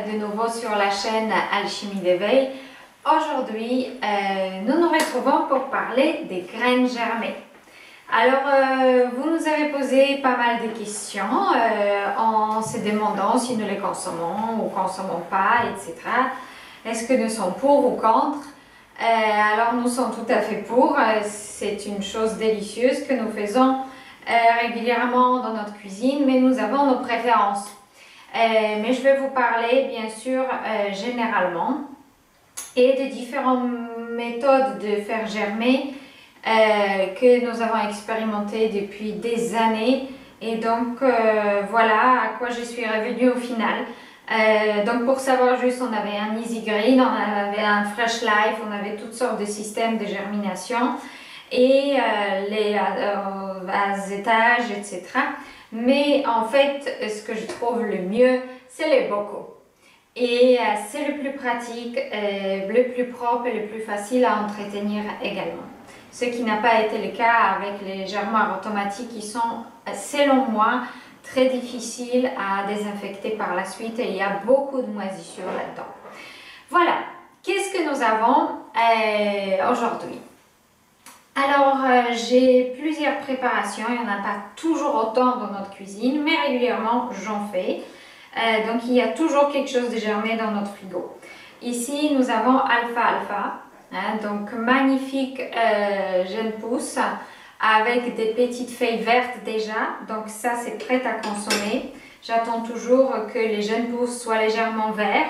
de nouveau sur la chaîne Alchimie d'éveil. Aujourd'hui, nous nous retrouvons pour parler des graines germées. Alors, vous nous avez posé pas mal de questions en se demandant si nous les consommons ou consommons pas, etc. Est-ce que nous sommes pour ou contre? Alors, nous sommes tout à fait pour. C'est une chose délicieuse que nous faisons régulièrement dans notre cuisine, mais nous avons nos préférences. Mais je vais vous parler bien sûr généralement et de différentes méthodes de faire germer que nous avons expérimentées depuis des années, et donc voilà à quoi je suis revenue au final. Donc pour savoir juste, on avait un Easy Green, on avait un Fresh Life, on avait toutes sortes de systèmes de germination et les bas étages, etc. Mais en fait, ce que je trouve le mieux, c'est les bocaux. Et c'est le plus pratique, le plus propre et le plus facile à entretenir également. Ce qui n'a pas été le cas avec les germoirs automatiques qui sont, selon moi, très difficiles à désinfecter par la suite, et il y a beaucoup de moisissures là-dedans. Voilà, qu'est-ce que nous avons aujourd'hui? Alors, j'ai plusieurs préparations, il n'y en a pas toujours autant dans notre cuisine, mais régulièrement j'en fais. Donc, il y a toujours quelque chose de germé dans notre frigo. Ici, nous avons Alfalfa, donc magnifique jeune pousse avec des petites feuilles vertes déjà. Donc, ça, c'est prêt à consommer. J'attends toujours que les jeunes pousses soient légèrement verts.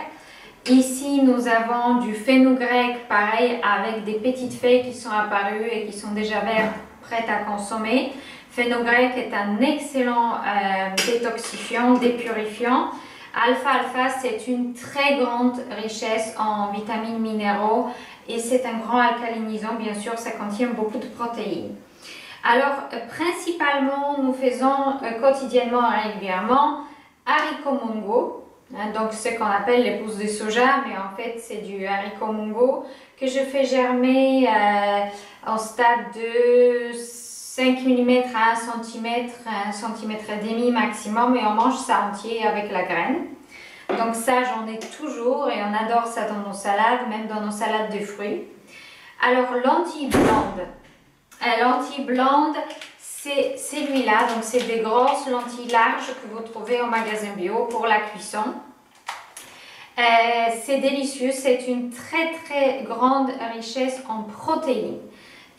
Ici, nous avons du fenugrec, pareil, avec des petites feuilles qui sont apparues et qui sont déjà vertes, prêtes à consommer. Fenugrec est un excellent détoxifiant, dépurifiant. Alfalfa, c'est une très grande richesse en vitamines, minéraux, et c'est un grand alcalinisant, bien sûr, ça contient beaucoup de protéines. Alors, principalement, nous faisons quotidiennement et régulièrement haricots mongo. Donc ce qu'on appelle les pousses de soja, mais en fait c'est du haricot mongo que je fais germer en stade de 5 mm à 1 cm, 1 cm et demi maximum, et on mange ça entier avec la graine. Donc ça, j'en ai toujours et on adore ça dans nos salades, même dans nos salades de fruits. Alors lentilles blondes. Lentilles blondes, c'est celui-là, donc c'est des grosses lentilles larges que vous trouvez au magasin bio pour la cuisson. C'est délicieux, c'est une très grande richesse en protéines.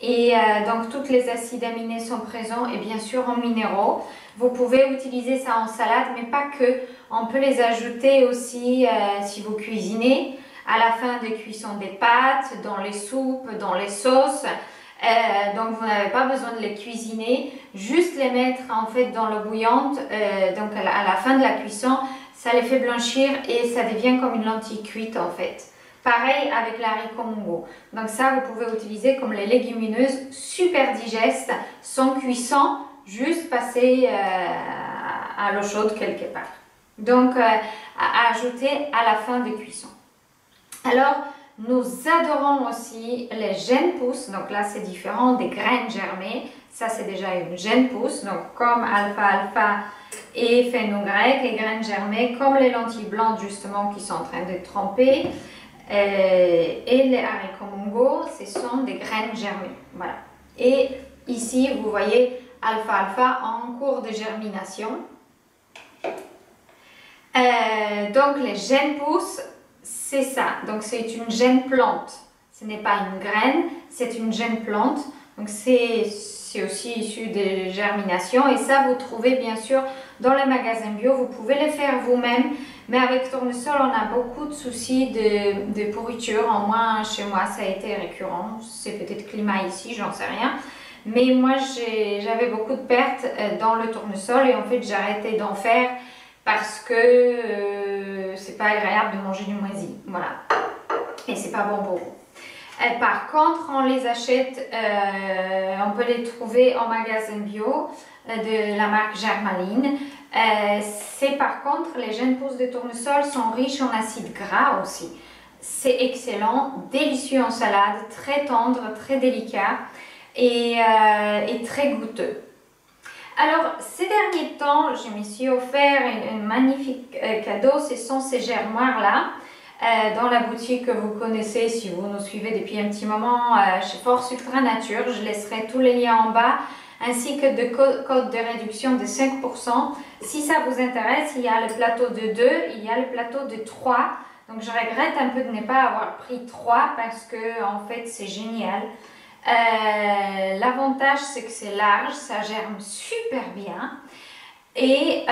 Et donc toutes les acides aminés sont présents, et bien sûr en minéraux. Vous pouvez utiliser ça en salade, mais pas que. On peut les ajouter aussi si vous cuisinez, à la fin de cuisson des pâtes, dans les soupes, dans les sauces. Donc vous n'avez pas besoin de les cuisiner, juste les mettre en fait dans l'eau bouillante, donc à la fin de la cuisson, ça les fait blanchir et ça devient comme une lentille cuite en fait. Pareil avec l'haricot mongo. Donc ça, vous pouvez utiliser comme les légumineuses, super digestes, sans cuisson, juste passer à l'eau chaude quelque part. Donc à ajouter à la fin de cuisson. Alors, nous adorons aussi les jeunes pousses. Donc là, c'est différent des graines germées. Ça, c'est déjà une jeune pousse. Donc comme alfalfa et fenugrec, et graines germées, comme les lentilles blanches justement qui sont en train de tremper. Et les haricots mongo, ce sont des graines germées. Voilà. Et ici, vous voyez alfalfa en cours de germination. Donc les jeunes pousses, c'est ça. Donc c'est une jeune plante. Ce n'est pas une graine, c'est une jeune plante. Donc c'est aussi issu de germination. Et ça, vous trouvez bien sûr dans les magasins bio. Vous pouvez le faire vous-même. Mais avec tournesol, on a beaucoup de soucis de pourriture. En moins, chez moi, ça a été récurrent. C'est peut-être climat ici, j'en sais rien. Mais moi, j'avais beaucoup de pertes dans le tournesol. Et en fait, j'ai arrêté d'en faire parce que c'est pas agréable de manger du moisi. Voilà. Et c'est pas bon pour vous. Par contre, on les achète, on peut les trouver en magasin bio de la marque Germaline. C'est par contre, les jeunes pousses de tournesol sont riches en acides gras aussi. C'est excellent, délicieux en salade, très tendre, très délicat et très goûteux. Alors, ces derniers temps, je me suis offert un magnifique cadeau. Ce sont ces germoirs-là. Dans la boutique que vous connaissez, si vous nous suivez depuis un petit moment, chez Force Ultra Nature. Je laisserai tous les liens en bas, ainsi que de code de réduction de 5%. Si ça vous intéresse, il y a le plateau de 2, il y a le plateau de 3. Donc, je regrette un peu de ne pas avoir pris 3 parce que, en fait, c'est génial. L'avantage, c'est que c'est large, ça germe super bien. Et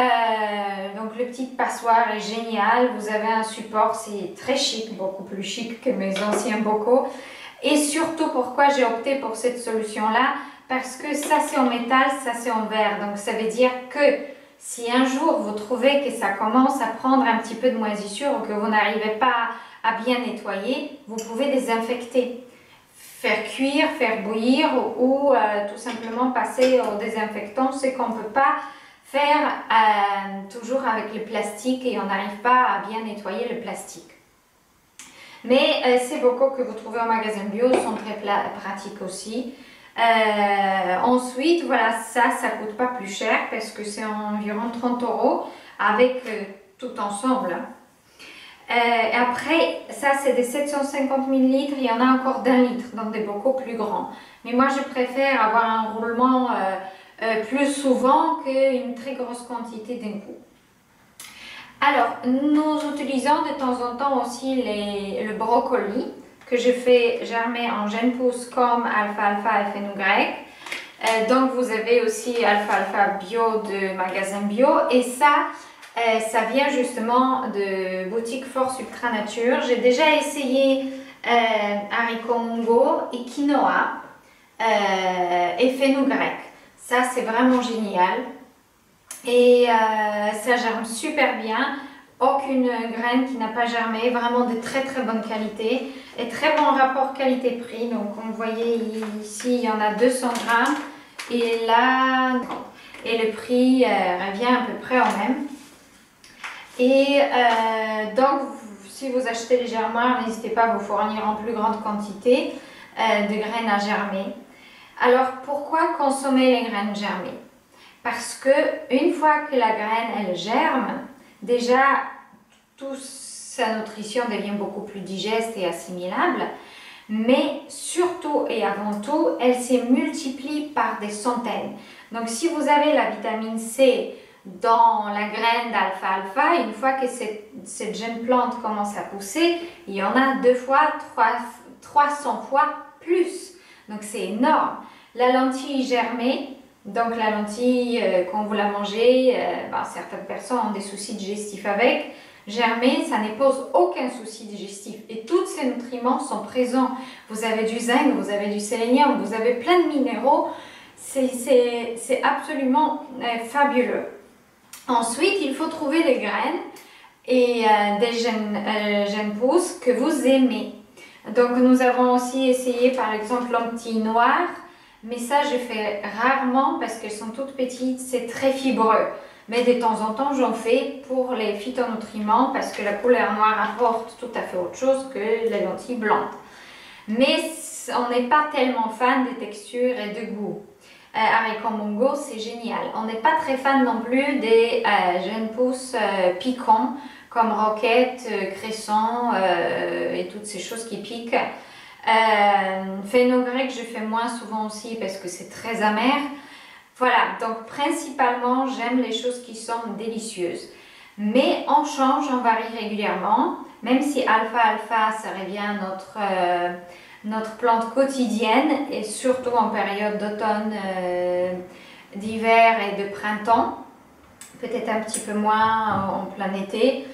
donc le petit passoire est génial, vous avez un support, c'est très chic, beaucoup plus chic que mes anciens bocaux. Et surtout pourquoi j'ai opté pour cette solution-là, parce que ça c'est en métal, ça c'est en verre. Donc ça veut dire que si un jour vous trouvez que ça commence à prendre un petit peu de moisissure ou que vous n'arrivez pas à bien nettoyer, vous pouvez désinfecter. Faire cuire, faire bouillir ou tout simplement passer au désinfectant, c'est qu'on ne peut pas faire toujours avec le plastique et on n'arrive pas à bien nettoyer le plastique. Mais ces bocaux que vous trouvez au magasin bio sont très pratiques aussi. Ensuite, voilà, ça coûte pas plus cher parce que c'est environ 30 € avec tout ensemble. Après, ça c'est des 750 ml, il y en a encore d'1 litre, donc des bocaux plus grands. Mais moi je préfère avoir un roulement plus souvent qu'une très grosse quantité d'un coup. Alors, nous utilisons de temps en temps aussi le brocoli que je fais germer en jeune pousse comme alfalfa et fenugrec. Donc vous avez aussi alfalfa bio de magasin bio et ça vient justement de boutique Force Ultra Nature. J'ai déjà essayé haricots mongo et quinoa et fenugrec. Ça, c'est vraiment génial. Et ça germe super bien. Aucune graine qui n'a pas germé. Vraiment de très très bonne qualité. Et très bon rapport qualité-prix. Donc, comme vous voyez ici, il y en a 200 grammes. Et là, et le prix revient à peu près au même. Et donc, si vous achetez les germoirs, n'hésitez pas à vous fournir en plus grande quantité de graines à germer. Alors, pourquoi consommer les graines germées? Parce que une fois que la graine, elle germe, déjà, toute sa nutrition devient beaucoup plus digeste et assimilable. Mais surtout et avant tout, elle se multiplie par des centaines. Donc, si vous avez la vitamine C dans la graine d'alfalfa, une fois que cette jeune plante commence à pousser, il y en a 300 fois plus. Donc, c'est énorme. La lentille germée, donc la lentille, quand vous la mangez, certaines personnes ont des soucis digestifs avec. Germée, ça ne pose aucun souci digestif. Et tous ces nutriments sont présents. Vous avez du zinc, vous avez du sélénium, vous avez plein de minéraux. C'est absolument fabuleux. Ensuite, il faut trouver les graines et des jeunes pousses que vous aimez. Donc, nous avons aussi essayé par exemple l'entille noire. Mais ça, je fais rarement parce qu'elles sont toutes petites, c'est très fibreux. Mais de temps en temps, j'en fais pour les phytonutriments parce que la couleur noire apporte tout à fait autre chose que les lentilles blanches. Mais on n'est pas tellement fan des textures et de goût. Haricots mongo, c'est génial. On n'est pas très fan non plus des jeunes pousses piquants comme roquette, cresson et toutes ces choses qui piquent. Fenugrec, je fais moins souvent aussi parce que c'est très amer. Voilà, donc principalement, j'aime les choses qui sont délicieuses. Mais on change, on varie régulièrement. Même si alfalfa, ça revient à notre plante quotidienne et surtout en période d'automne, d'hiver et de printemps. Peut-être un petit peu moins en plein été.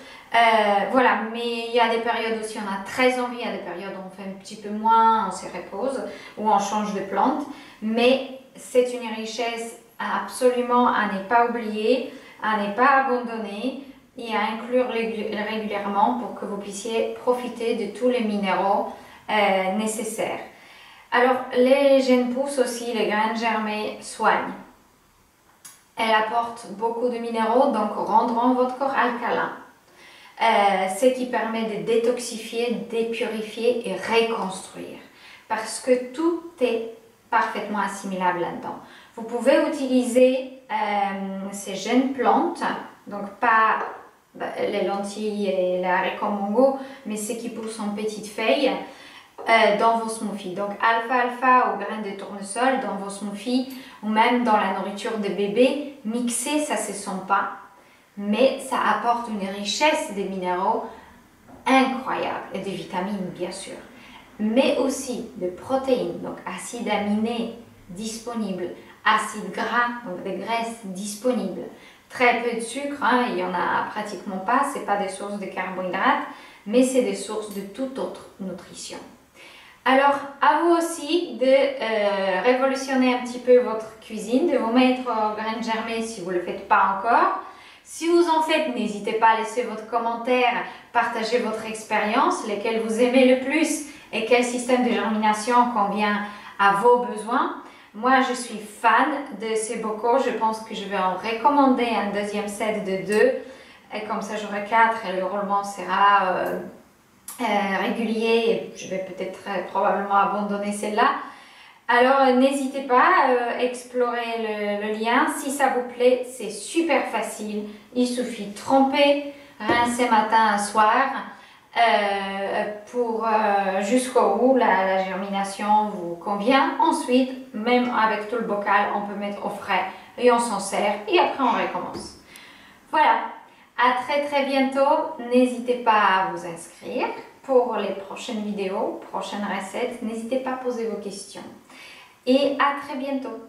Voilà, mais il y a des périodes aussi, on a très envie, il y a des périodes où on fait un petit peu moins, on se repose, ou on change de plante. Mais c'est une richesse absolument à ne pas oublier, à ne pas abandonner et à inclure régulièrement pour que vous puissiez profiter de tous les minéraux nécessaires. Alors, les jeunes pousses aussi, les graines germées soignent. Elles apportent beaucoup de minéraux, donc rendront votre corps alcalin. Ce qui permet de détoxifier, dépurifier et reconstruire. Parce que tout est parfaitement assimilable là-dedans. Vous pouvez utiliser ces jeunes plantes, donc pas les lentilles et les haricots mongo, mais ce qui pousse en petites feuilles dans vos smoothies. Donc alfalfa ou graines de tournesol dans vos smoothies ou même dans la nourriture des bébés, mixé, ça se sent pas, mais ça apporte une richesse de minéraux incroyable et de vitamines bien sûr, mais aussi de protéines, donc acides aminés disponibles, acides gras, donc des graisses disponibles, très peu de sucre, hein, il n'y en a pratiquement pas, ce n'est pas des sources de carbohydrates, mais c'est des sources de toute autre nutrition. Alors, à vous aussi de révolutionner un petit peu votre cuisine, de vous mettre aux graines germées si vous ne le faites pas encore. Si vous en faites, n'hésitez pas à laisser votre commentaire, partager votre expérience, lesquels vous aimez le plus et quel système de germination convient à vos besoins. Moi, je suis fan de ces bocaux. Je pense que je vais en recommander un deuxième set de 2. Et comme ça, j'aurai 4 et le roulement sera régulier. Et je vais peut-être probablement abandonner celle-là. Alors, n'hésitez pas à explorer le lien. Si ça vous plaît, c'est super facile. Il suffit de tremper, rincer matin, soir. Pour jusqu'au bout la germination vous convient. Ensuite, même avec tout le bocal, on peut mettre au frais et on s'en sert et après on recommence. Voilà, à très bientôt. N'hésitez pas à vous inscrire pour les prochaines vidéos, prochaines recettes. N'hésitez pas à poser vos questions et à très bientôt.